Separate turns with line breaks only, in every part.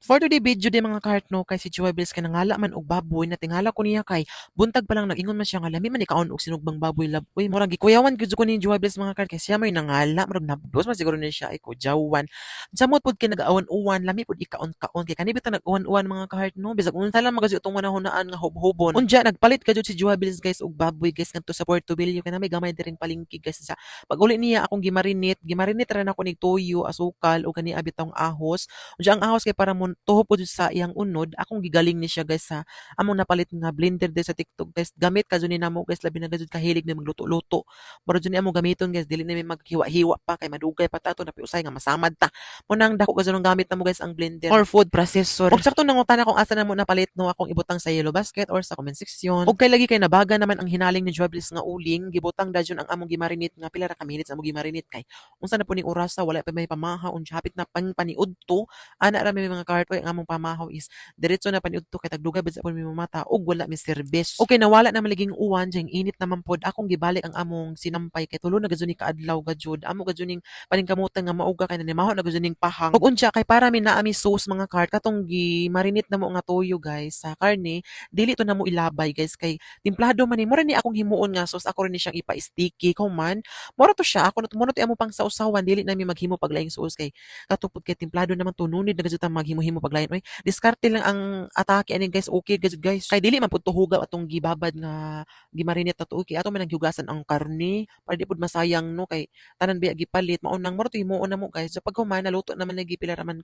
For today video di mga kart no kay si Joy Bills kay nangala man og baboy na tingala ko niya kay buntag pa lang nag-ingon man siya nga lami man ikaon og sinugbang baboy laboy murag gikuyawan gyud ko ni Joy Bills mga kart kay siya may nangala murag nabdos man siguro ni siya ay ko jawan samot pud kay nag-awan-uwan lami pud ikaon-kaon kay kanibit na nag-uwan-uwan mga kart no bisag unsa lang magazi utong manahunaan nga hubhubon unja nagpalit ka jud si Joy Bills guys og baboy guys ngadto sa Puerto Bello kay na may gamay diring palengke guys sa pag-uli niya akong gimarinate ra na ko nig toyo asukal o kani abitong ahos unja ang ahos kay para mo tuho po sa iyang unod akong gigaling ni siya guys sa among napalit nga blender din sa TikTok guys gamit ka jud ni namo guys labi na gud kahilig na magluto-luto mura jud ni amo gamiton guys dili na may maghiwa-hiwa pa kay madugay pa tato na piusay nga masamad ta mo nang dako ka gamit namo guys ang blender or food processor ug sakto nangutan akong asa namo napalit no akong ibutang sa yellow basket or sa comment section ug kay lagi kay nabaga naman ang hinaling ni Joybles nga uling gibutang dayon ang among gimarinate nga pila ra ka minutes among gimarinate kay unsa na po ning orasa wala pa may pamahaw unsa hapit na paniudto ana ra may mga kartoy ang among pamahaw is diretso na paniudto kay tagdugay bid sa pud mi mamata ug wala mi serbes okay nawala na maliging uwan jeng init naman pod akong gibalik ang among sinampay kay tulo na gud ni kaadlaw gajud amo gud ning paningkamutan nga mauga kay nanimaho na gud ning pahang ug unsa kay para mi naa mi sauce mga kart katong gimarinate namo nga toyo guys sa karne dili to namo ilabay guys kay timplado man ni mura ni akong himuon nga sauce ako rin ni siyang ipa-sticky man mura to siya ako mo to amo pang sausawan dili na mi maghimo paglaing sauce kay katupod kay timplado naman to nunid na gud ta maghimo-himo paglain oy diskarte lang ang atake ani guys okay guys kay dili man pud tuhuga atong gibabad nga gimarinate to okay ato man ang hiugasan ang karne para di pud masayang no kay tanan biya gipalit maunang moro to himuon namo guys so pag human naluto naman lagi pila ra man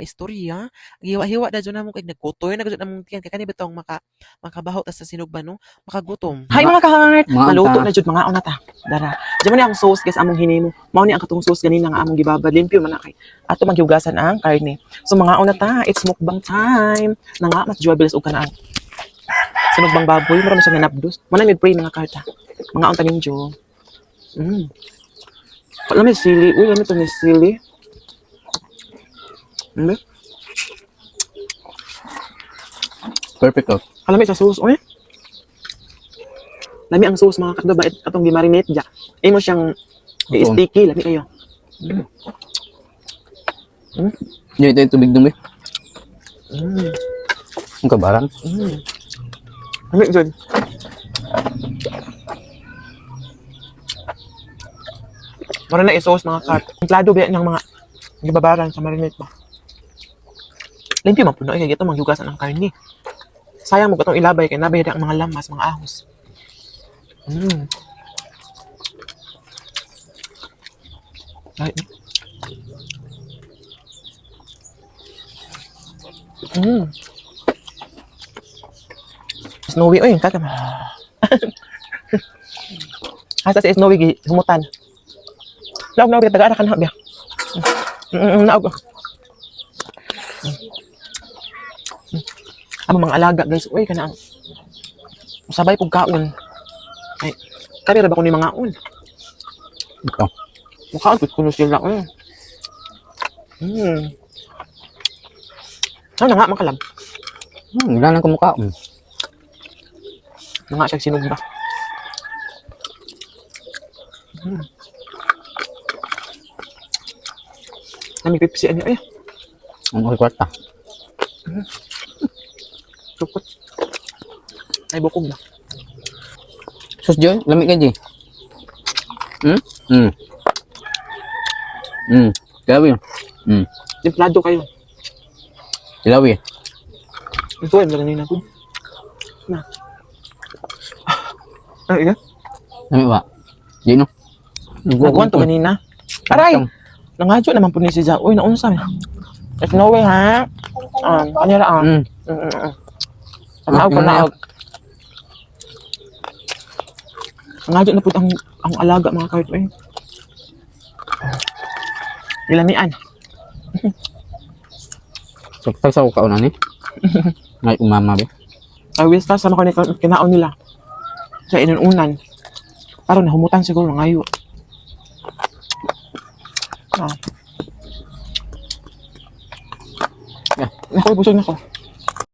istorya hiwa-hiwa da jud namo kay nagkutoy na gud namong tiyan kay kani bitong makabaho ta sa sinugban no makagutom hi mga kahart maluto na jud mga una ta dara diyan man ang sauce guys among hinimo mao ni ang katong sauce ganina nga among gibabad limpyo man na kay ato man hiugasan ang karne so mga una ta it's mukbang time na nga mas Joybles og kanang sinugbang baboy marami sa nanapdos man na pray mga karta mga unta ninyo wala may sili uy lami to ni sili
Perfect oh.
alam sa sauce oy lami ang sauce mga karta ba atong gimarinate ja imo siyang sticky lami kayo
Yan ito yung tubig dumi. Ang kabaran.
Lami dyan. Mara na i-sauce mga kart. Templado ba ng mga gibabaran sa marinate ba? Limpyo man puno kay ito maghugasan ang karne. Sayang mo katong ilabay kay nabay ang mga lamas, mga ahos. Right. Snowy oy kaka. Asa si Snowy gi humutan. Laog na taga ara kan biya. Naog. Amo mga alaga guys oy kana sabay pug kaon. Ay kami ra ba kuno mga on.
Ito.
Mukha ko kuno sila. Ano nga makalab?
Wala lang kumukha.
Mga siyang sinugba. Nami pipsi ani ay.
Ang kwarta.
Supot. Ay bukog na.
Sus Joy, lamig ka di. Ilawi.
Templado kayo.
Ilawi.
Ito ay maganin ako. Na. Ay, iya?
Lamig ba? Di no?
Nagwan to ganina. Aray! Nangadyo naman po ni si Uy, naunsa. There's no way, ha? Kanya lang. Naog ko naog. Nangadyo na po ang alaga mga kart. Ilamian.
Saksak sa kaunan ni. Ngay umama ba?
Ay, Wilsta, sama ko ni kinaon nila. Sa inununan. Parang nahumutan siguro ngayo. Ako, busog na ko.